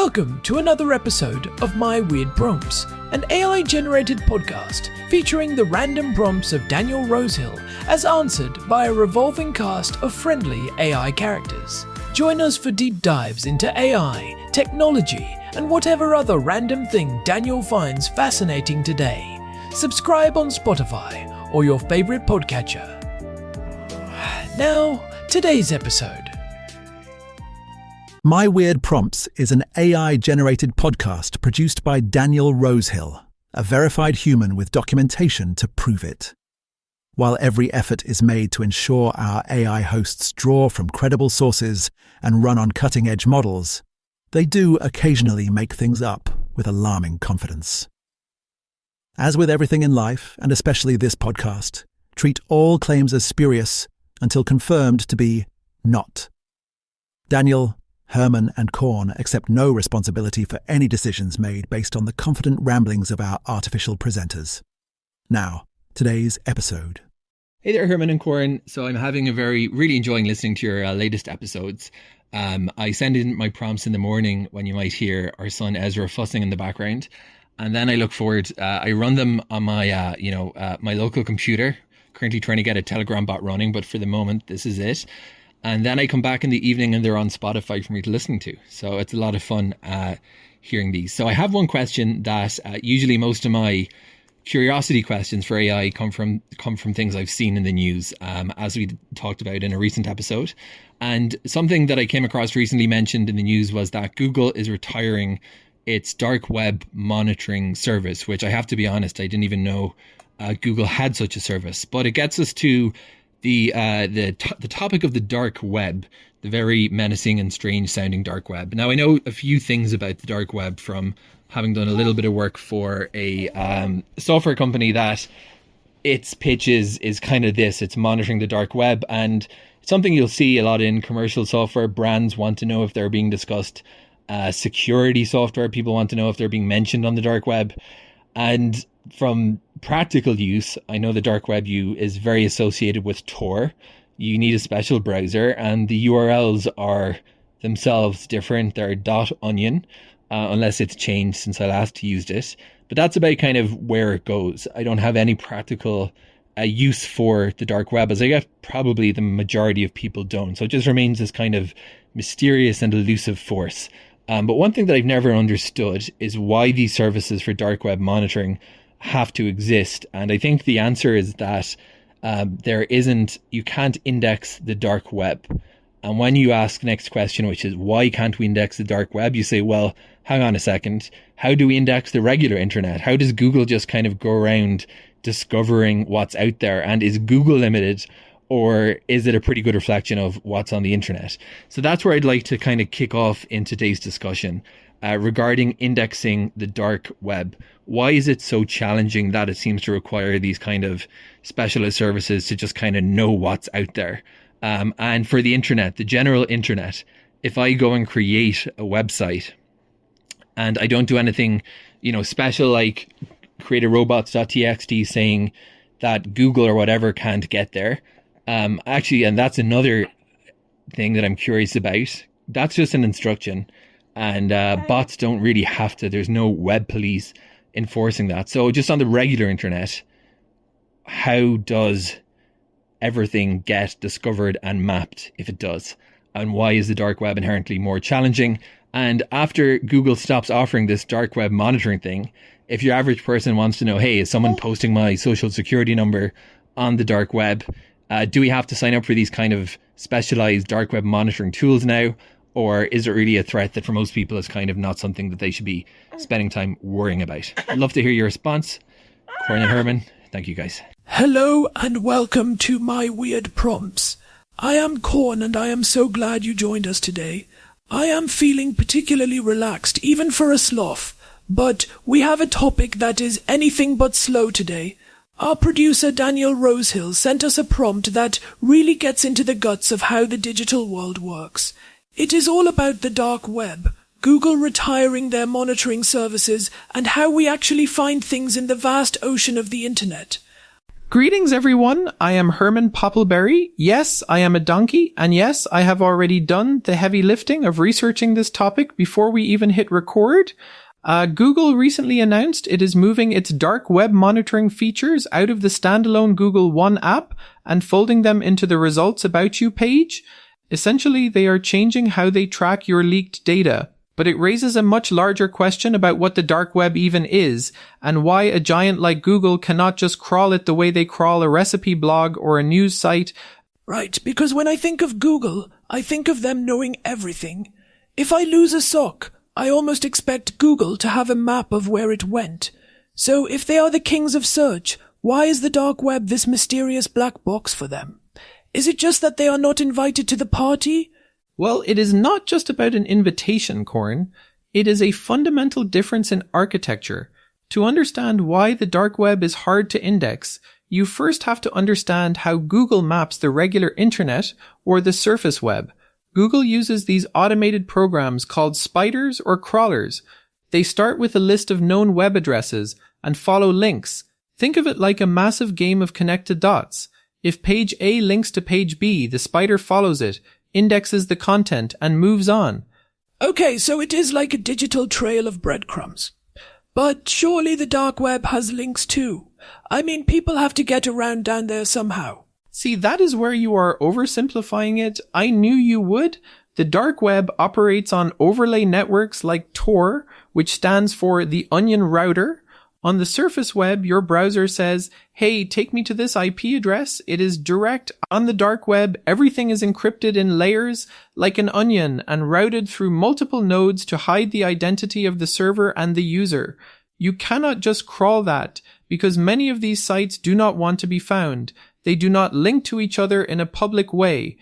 Welcome to another episode of My Weird Prompts, an AI-generated podcast featuring the random prompts of Daniel Rosehill as answered by a revolving cast of friendly AI characters. Join us for deep dives into AI, technology, and whatever other random thing Daniel finds fascinating today. Subscribe on Spotify or your favorite podcatcher. Now, today's episode. My Weird Prompts is an AI-generated podcast produced by Daniel Rosehill, a verified human with documentation to prove it. While every effort is made to ensure our AI hosts draw from credible sources and run on cutting-edge models, they do occasionally make things up with alarming confidence. As with everything in life, and especially this podcast, treat all claims as spurious until confirmed to be not. Daniel, Herman and Corn accept no responsibility for any decisions made based on the confident ramblings of our artificial presenters. Now, today's episode. Hey there, Herman and Corn. So I'm really enjoying listening to your latest episodes. I send in my prompts in the morning when you might hear our son Ezra fussing in the background. And then I look forward, I run them on my, my local computer, currently trying to get a Telegram bot running, but for the moment, this is it. And then I come back in the evening and they're on Spotify for me to listen to. So it's a lot of fun hearing these. So I have one question that usually most of my curiosity questions for AI come from things I've seen in the news, as we talked about in a recent episode. And something that I came across recently mentioned in the news was that Google is retiring its dark web monitoring service, which I have to be honest, I didn't even know Google had such a service. But it gets us to the topic of the dark web, the very menacing and strange sounding dark web. Now, I know a few things about the dark web from having done a little bit of work for a software company that its pitch is kind of this. It's monitoring the dark web, and it's something you'll see a lot in commercial software. Brands want to know if they're being discussed. Security software, people want to know if they're being mentioned on the dark web. And from practical use, I know the dark web is very associated with Tor. You need a special browser, and the URLs are themselves different. They're .onion, unless it's changed since I last used it. But that's about kind of where it goes. I don't have any practical use for the dark web, as I guess probably the majority of people don't. So it just remains this kind of mysterious and elusive force. But one thing that I've never understood is why these services for dark web monitoring have to exist. And I think the answer is that you can't index the dark web. And when you ask the next question, which is why can't we index the dark web? You say, well, hang on a second. How do we index the regular internet? How does Google just kind of go around discovering what's out there? And is Google limited, or is it a pretty good reflection of what's on the internet? So that's where I'd like to kind of kick off in today's discussion regarding indexing the dark web. Why is it so challenging that it seems to require these kind of specialist services to just kind of know what's out there? And for the internet, the general internet, if I go and create a website and I don't do anything, special, like create a robots.txt saying that Google or whatever can't get there. And that's another thing that I'm curious about. That's just an instruction, and bots don't really have to. There's no web police enforcing that. So just on the regular internet, how does everything get discovered and mapped if it does? And why is the dark web inherently more challenging? And after Google stops offering this dark web monitoring thing, if your average person wants to know, hey, is someone posting my social security number on the dark web? Do we have to sign up for these kind of specialized dark web monitoring tools now? Or is it really a threat that for most people is kind of not something that they should be spending time worrying about? I'd love to hear your response. Corn and Herman, thank you guys. Hello and welcome to My Weird Prompts. I am Corn and I am so glad you joined us today. I am feeling particularly relaxed, even for a sloth, but we have a topic that is anything but slow today. Our producer Daniel Rosehill sent us a prompt that really gets into the guts of how the digital world works. It is all about the dark web, Google retiring their monitoring services, and how we actually find things in the vast ocean of the internet. Greetings, everyone. I am Herman Poppleberry. Yes, I am a donkey. And yes, I have already done the heavy lifting of researching this topic before we even hit record. Google recently announced it is moving its dark web monitoring features out of the standalone Google One app and folding them into the Results About You page. Essentially, they are changing how they track your leaked data. But it raises a much larger question about what the dark web even is, and why a giant like Google cannot just crawl it the way they crawl a recipe blog or a news site. Right, because when I think of Google, I think of them knowing everything. If I lose a sock, I almost expect Google to have a map of where it went. So if they are the kings of search, why is the dark web this mysterious black box for them? Is it just that they are not invited to the party? Well, it is not just about an invitation, Corn. It is a fundamental difference in architecture. To understand why the dark web is hard to index, you first have to understand how Google maps the regular internet or the surface web. Google uses these automated programs called spiders or crawlers. They start with a list of known web addresses and follow links. Think of it like a massive game of connected dots. If page A links to page B, the spider follows it, indexes the content, and moves on. Okay, so it is like a digital trail of breadcrumbs. But surely the dark web has links too. I mean, people have to get around down there somehow. See, that is where you are oversimplifying it. I knew you would. The dark web operates on overlay networks like Tor, which stands for the Onion Router. On the surface web, your browser says, hey, take me to this IP address. It is direct. On the dark web, everything is encrypted in layers like an onion and routed through multiple nodes to hide the identity of the server and the user. You cannot just crawl that because many of these sites do not want to be found. They do not link to each other in a public way.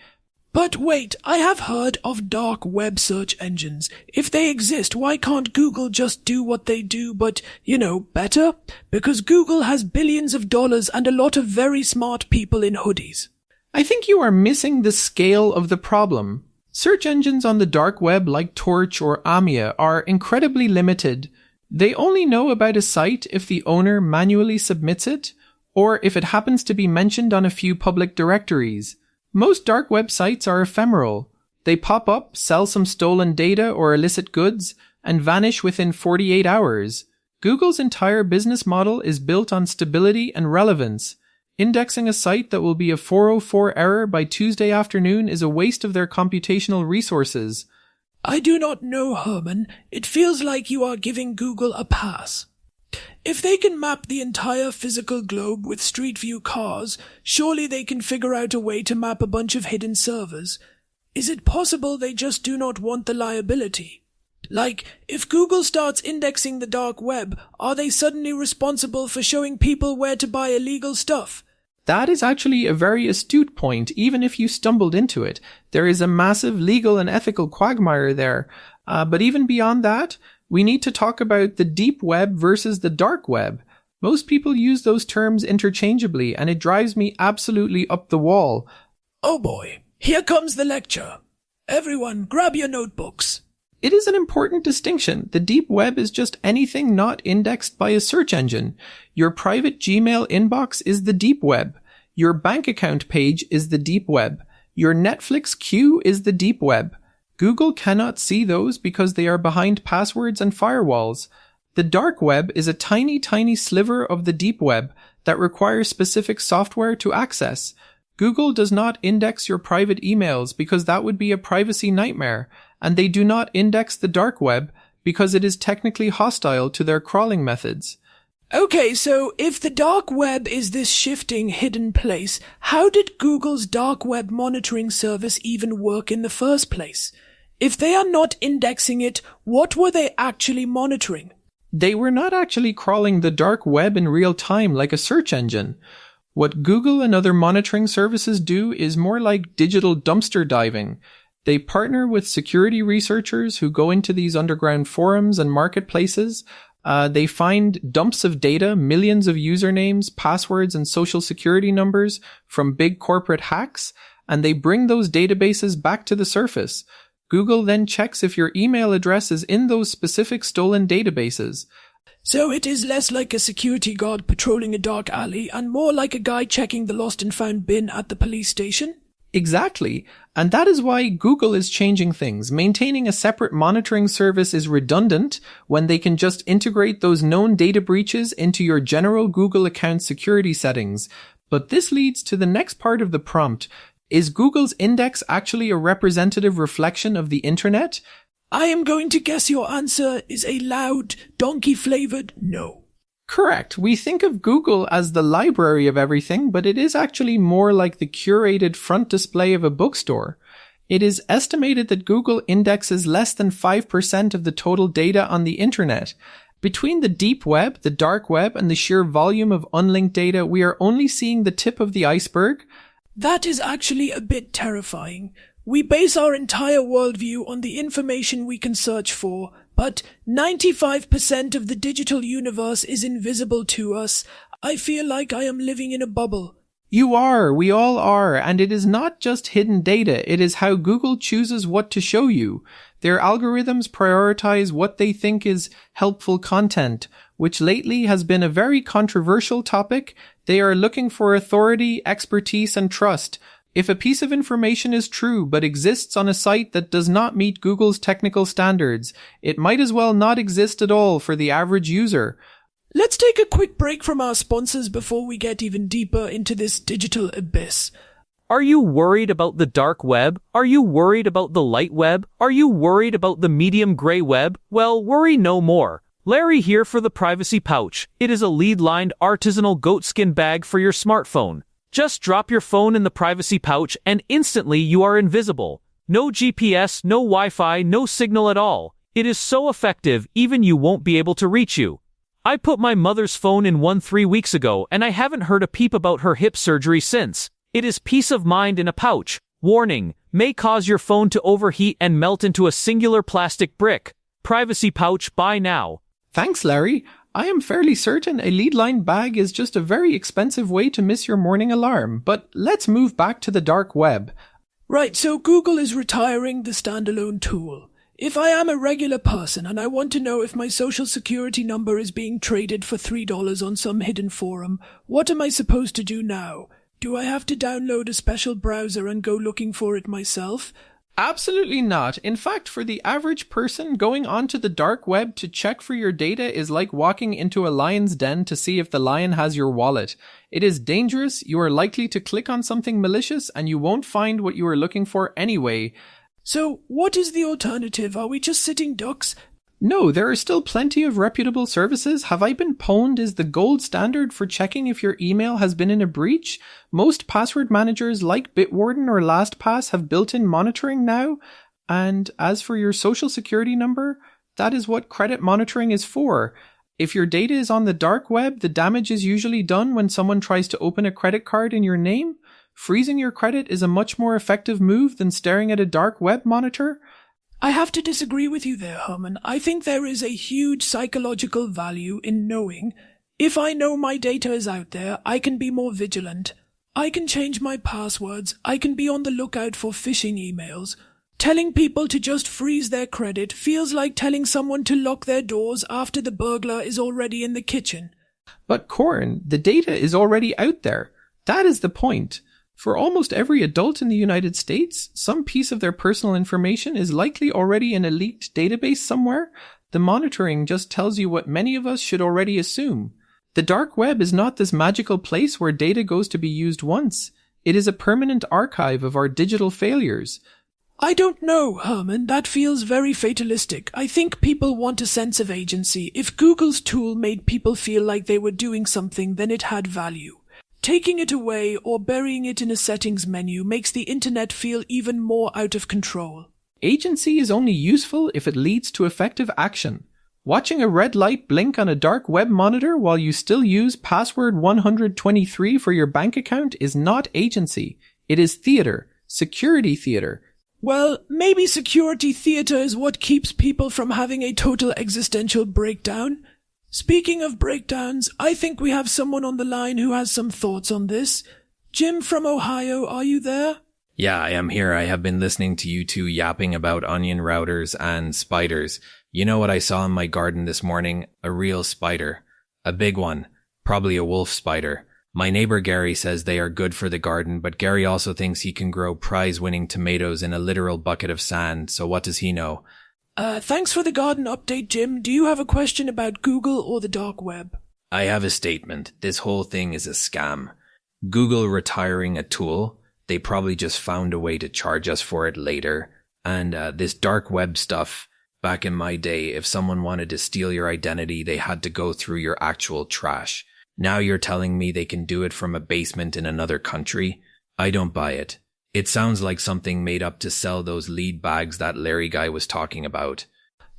But wait, I have heard of dark web search engines. If they exist, why can't Google just do what they do, but, better? Because Google has billions of dollars and a lot of very smart people in hoodies. I think you are missing the scale of the problem. Search engines on the dark web like Torch or Amia are incredibly limited. They only know about a site if the owner manually submits it, or if it happens to be mentioned on a few public directories. Most dark web sites are ephemeral. They pop up, sell some stolen data or illicit goods, and vanish within 48 hours. Google's entire business model is built on stability and relevance. Indexing a site that will be a 404 error by Tuesday afternoon is a waste of their computational resources. I do not know, Herman. It feels like you are giving Google a pass. If they can map the entire physical globe with Street View cars, surely they can figure out a way to map a bunch of hidden servers. Is it possible they just do not want the liability? Like, if Google starts indexing the dark web, are they suddenly responsible for showing people where to buy illegal stuff? That is actually a very astute point, even if you stumbled into it. There is a massive legal and ethical quagmire there. But even beyond that, we need to talk about the deep web versus the dark web. Most people use those terms interchangeably, and it drives me absolutely up the wall. Oh boy, here comes the lecture. Everyone, grab your notebooks. It is an important distinction. The deep web is just anything not indexed by a search engine. Your private Gmail inbox is the deep web. Your bank account page is the deep web. Your Netflix queue is the deep web. Google cannot see those because they are behind passwords and firewalls. The dark web is a tiny, tiny sliver of the deep web that requires specific software to access. Google does not index your private emails because that would be a privacy nightmare, and they do not index the dark web because it is technically hostile to their crawling methods. Okay, so if the dark web is this shifting hidden place, how did Google's dark web monitoring service even work in the first place? If they are not indexing it, what were they actually monitoring? They were not actually crawling the dark web in real time like a search engine. What Google and other monitoring services do is more like digital dumpster diving. They partner with security researchers who go into these underground forums and marketplaces. They find dumps of data, millions of usernames, passwords, and social security numbers from big corporate hacks, and they bring those databases back to the surface. Google then checks if your email address is in those specific stolen databases. So it is less like a security guard patrolling a dark alley and more like a guy checking the lost and found bin at the police station? Exactly. And that is why Google is changing things. Maintaining a separate monitoring service is redundant when they can just integrate those known data breaches into your general Google account security settings. But this leads to the next part of the prompt. Is Google's index actually a representative reflection of the internet? I am going to guess your answer is a loud, donkey-flavored no. Correct. We think of Google as the library of everything, but it is actually more like the curated front display of a bookstore. It is estimated that Google indexes less than 5% of the total data on the internet. Between the deep web, the dark web, and the sheer volume of unlinked data, we are only seeing the tip of the iceberg. That is actually a bit terrifying. We base our entire worldview on the information we can search for, but 95% of the digital universe is invisible to us. I feel like I am living in a bubble. You are, we all are, and it is not just hidden data, it is how Google chooses what to show you. Their algorithms prioritize what they think is helpful content, which lately has been a very controversial topic. They are looking for authority, expertise, and trust. If a piece of information is true but exists on a site that does not meet Google's technical standards, it might as well not exist at all for the average user. Let's take a quick break from our sponsors before we get even deeper into this digital abyss. Are you worried about the dark web? Are you worried about the light web? Are you worried about the medium gray web? Well, worry no more. Larry here for the Privacy Pouch. It is a lead-lined artisanal goatskin bag for your smartphone. Just drop your phone in the Privacy Pouch and instantly you are invisible. No GPS, no Wi-Fi, no signal at all. It is so effective, even you won't be able to reach you. I put my mother's phone in one 3 weeks ago and I haven't heard a peep about her hip surgery since. It is peace of mind in a pouch. Warning, may cause your phone to overheat and melt into a singular plastic brick. Privacy Pouch, buy now. Thanks, Larry. I am fairly certain a lead-lined bag is just a very expensive way to miss your morning alarm, but let's move back to the dark web. Right, so Google is retiring the standalone tool. If I am a regular person and I want to know if my social security number is being traded for $3 on some hidden forum, what am I supposed to do now? Do I have to download a special browser and go looking for it myself? Absolutely not. In fact, for the average person, going onto the dark web to check for your data is like walking into a lion's den to see if the lion has your wallet. It is dangerous, you are likely to click on something malicious, and you won't find what you are looking for anyway. So, what is the alternative? Are we just sitting ducks? No, there are still plenty of reputable services. Have I Been Pwned is the gold standard for checking if your email has been in a breach. Most password managers like Bitwarden or LastPass have built-in monitoring now. And as for your social security number, that is what credit monitoring is for. If your data is on the dark web, the damage is usually done when someone tries to open a credit card in your name. Freezing your credit is a much more effective move than staring at a dark web monitor. I have to disagree with you there, Herman. I think there is a huge psychological value in knowing if I know my data is out there, I can be more vigilant. I can change my passwords. I can be on the lookout for phishing emails. Telling people to just freeze their credit feels like telling someone to lock their doors after the burglar is already in the kitchen. But Corn, the data is already out there. That is the point. For almost every adult in the United States, some piece of their personal information is likely already in a leaked database somewhere. The monitoring just tells you what many of us should already assume. The dark web is not this magical place where data goes to be used once. It is a permanent archive of our digital failures. I don't know, Herman. That feels very fatalistic. I think people want a sense of agency. If Google's tool made people feel like they were doing something, then it had value. Taking it away or burying it in a settings menu makes the internet feel even more out of control. Agency is only useful if it leads to effective action. Watching a red light blink on a dark web monitor while you still use password 123 for your bank account is not agency. It is theater, security theater. Well, maybe security theater is what keeps people from having a total existential breakdown. Speaking of breakdowns, I think we have someone on the line who has some thoughts on this. Jim from Ohio, are you there? Yeah, I am here. I have been listening to you two yapping about onion routers and spiders. You know what I saw in my garden this morning? A real spider. A big one. Probably a wolf spider. My neighbor Gary says they are good for the garden, but Gary also thinks he can grow prize-winning tomatoes in a literal bucket of sand, so what does he know? Thanks for the garden update, Jim. Do you have a question about Google or the dark web? I have a statement. This whole thing is a scam. Google retiring a tool, they probably just found a way to charge us for it later. And this dark web stuff, back in my day, if someone wanted to steal your identity, they had to go through your actual trash. Now you're telling me they can do it from a basement in another country? I don't buy it. It sounds like something made up to sell those lead bags that Larry guy was talking about.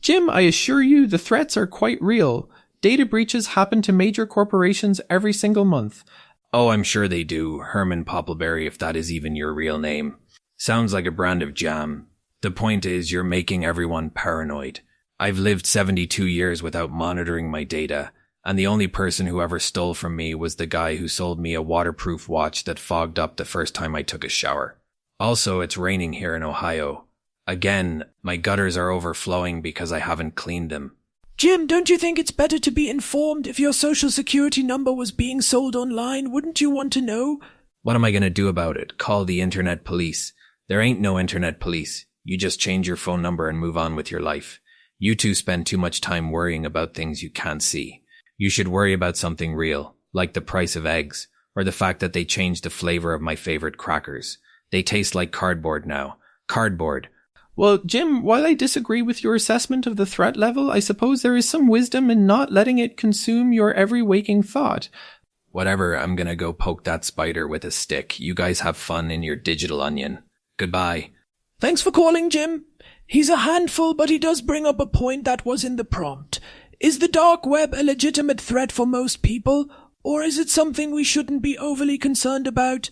Jim, I assure you the threats are quite real. Data breaches happen to major corporations every single month. Oh, I'm sure they do, Herman Poppleberry, if that is even your real name. Sounds like a brand of jam. The point is, you're making everyone paranoid. I've lived 72 years without monitoring my data, and the only person who ever stole from me was the guy who sold me a waterproof watch that fogged up the first time I took a shower. Also, it's raining here in Ohio. Again, my gutters are overflowing because I haven't cleaned them. Jim, don't you think it's better to be informed? If your social security number was being sold online, wouldn't you want to know? What am I going to do about it? Call the internet police? There ain't no internet police. You just change your phone number and move on with your life. You two spend too much time worrying about things you can't see. You should worry about something real, like the price of eggs, or the fact that they changed the flavor of my favorite crackers. They taste like cardboard now. Cardboard. Well, Jim, while I disagree with your assessment of the threat level, I suppose there is some wisdom in not letting it consume your every waking thought. Whatever, I'm gonna go poke that spider with a stick. You guys have fun in your digital onion. Goodbye. Thanks for calling, Jim. He's a handful, but he does bring up a point that was in the prompt. Is the dark web a legitimate threat for most people, or is it something we shouldn't be overly concerned about?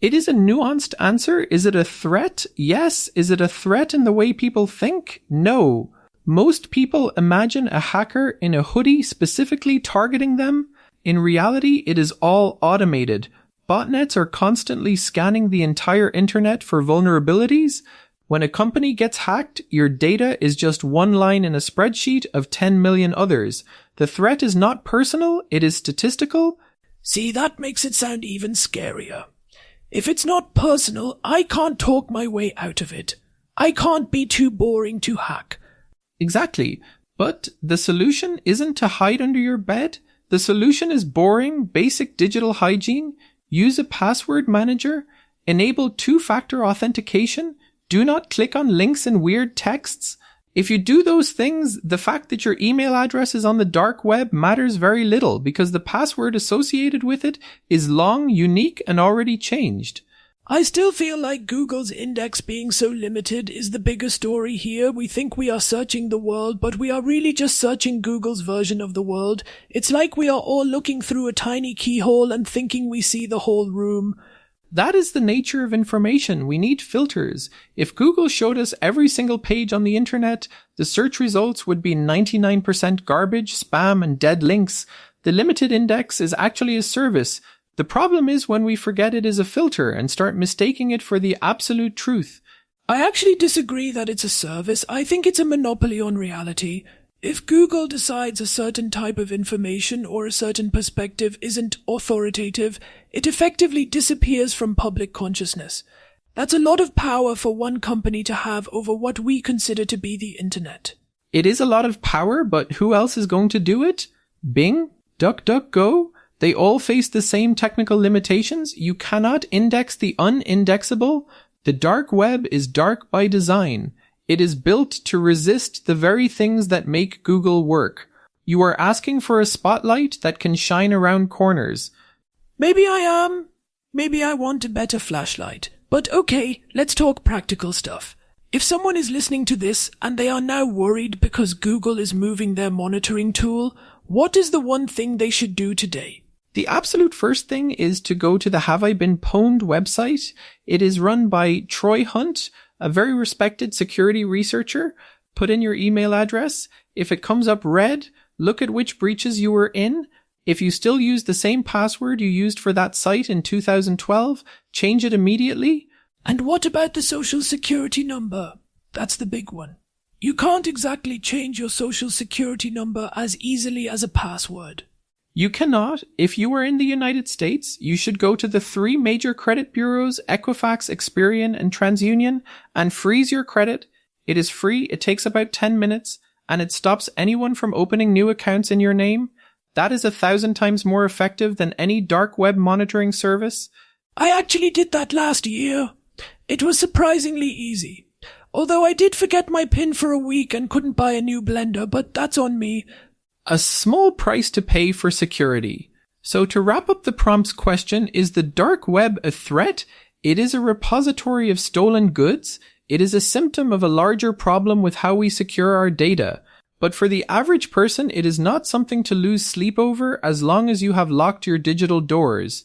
It is a nuanced answer. Is it a threat? Yes. Is it a threat in the way people think? No. Most people imagine a hacker in a hoodie specifically targeting them. In reality, it is all automated. Botnets are constantly scanning the entire internet for vulnerabilities. When a company gets hacked, your data is just one line in a spreadsheet of 10 million others. The threat is not personal, it is statistical. See, that makes it sound even scarier. If it's not personal, I can't talk my way out of it. I can't be too boring to hack. Exactly. But the solution isn't to hide under your bed. The solution is boring, basic digital hygiene. Use a password manager. Enable two-factor authentication. Do not click on links in weird texts. If you do those things, the fact that your email address is on the dark web matters very little because the password associated with it is long, unique, and already changed. I still feel like Google's index being so limited is the bigger story here. We think we are searching the world, but we are really just searching Google's version of the world. It's like we are all looking through a tiny keyhole and thinking we see the whole room. That is the nature of information. We need filters. If Google showed us every single page on the internet, the search results would be 99% garbage, spam, and dead links. The limited index is actually a service. The problem is when we forget it is a filter and start mistaking it for the absolute truth. I actually disagree that it's a service. I think it's a monopoly on reality. If Google decides a certain type of information or a certain perspective isn't authoritative, it effectively disappears from public consciousness. That's a lot of power for one company to have over what we consider to be the internet. It is a lot of power, but who else is going to do it? Bing? DuckDuckGo? They all face the same technical limitations. You cannot index the unindexable. The dark web is dark by design. It is built to resist the very things that make Google work. You are asking for a spotlight that can shine around corners. Maybe I am. Maybe I want a better flashlight. But okay, let's talk practical stuff. If someone is listening to this and they are now worried because Google is moving their monitoring tool, what is the one thing they should do today? The absolute first thing is to go to the Have I Been Pwned website. It is run by Troy Hunt, a very respected security researcher. Put in your email address. If it comes up red, look at which breaches you were in. If you still use the same password you used for that site in 2012, change it immediately. And what about the social security number? That's the big one. You can't exactly change your social security number as easily as a password. You cannot. If you are in the United States, you should go to the 3 major credit bureaus, Equifax, Experian, and TransUnion, and freeze your credit. It is free, it takes about 10 minutes, and it stops anyone from opening new accounts in your name. That is 1,000 times more effective than any dark web monitoring service. I actually did that last year. It was surprisingly easy. Although I did forget my PIN for a week and couldn't buy a new blender, but that's on me. A small price to pay for security. So to wrap up the prompt's question, is the dark web a threat? It is a repository of stolen goods. It is a symptom of a larger problem with how we secure our data. But for the average person, it is not something to lose sleep over as long as you have locked your digital doors.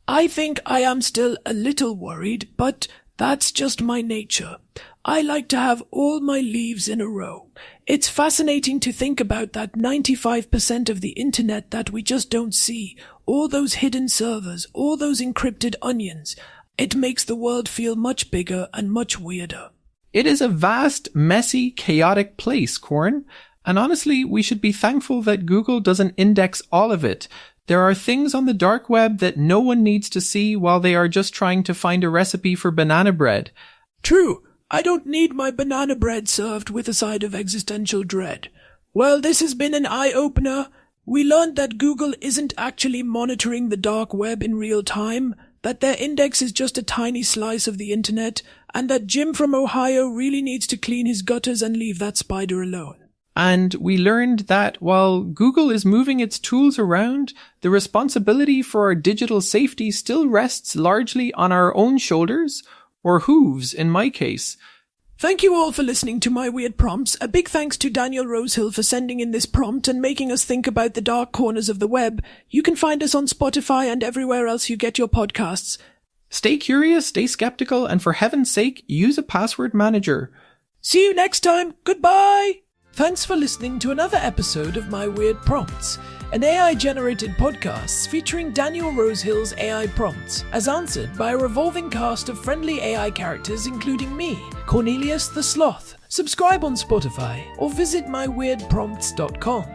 I think I am still a little worried, but that's just my nature. I like to have all my leaves in a row. It's fascinating to think about that 95% of the internet that we just don't see, all those hidden servers, all those encrypted onions. It makes the world feel much bigger and much weirder. It is a vast, messy, chaotic place, Corn. And honestly, we should be thankful that Google doesn't index all of it. There are things on the dark web that no one needs to see while they are just trying to find a recipe for banana bread. True. I don't need my banana bread served with a side of existential dread. Well, this has been an eye-opener. We learned that Google isn't actually monitoring the dark web in real time, that their index is just a tiny slice of the internet, and that Jim from Ohio really needs to clean his gutters and leave that spider alone. And we learned that while Google is moving its tools around, the responsibility for our digital safety still rests largely on our own shoulders, or hooves in my case. Thank you all for listening to my weird prompts. A big thanks to Daniel Rosehill for sending in this prompt and making us think about the dark corners of the web. You can find us on Spotify and everywhere else you get your podcasts. Stay curious, stay skeptical, and for heaven's sake, use a password manager. See you next time. Goodbye. Thanks for listening to another episode of My Weird Prompts, an AI-generated podcast featuring Daniel Rosehill's AI prompts, as answered by a revolving cast of friendly AI characters including me, Cornelius the Sloth. Subscribe on Spotify or visit myweirdprompts.com.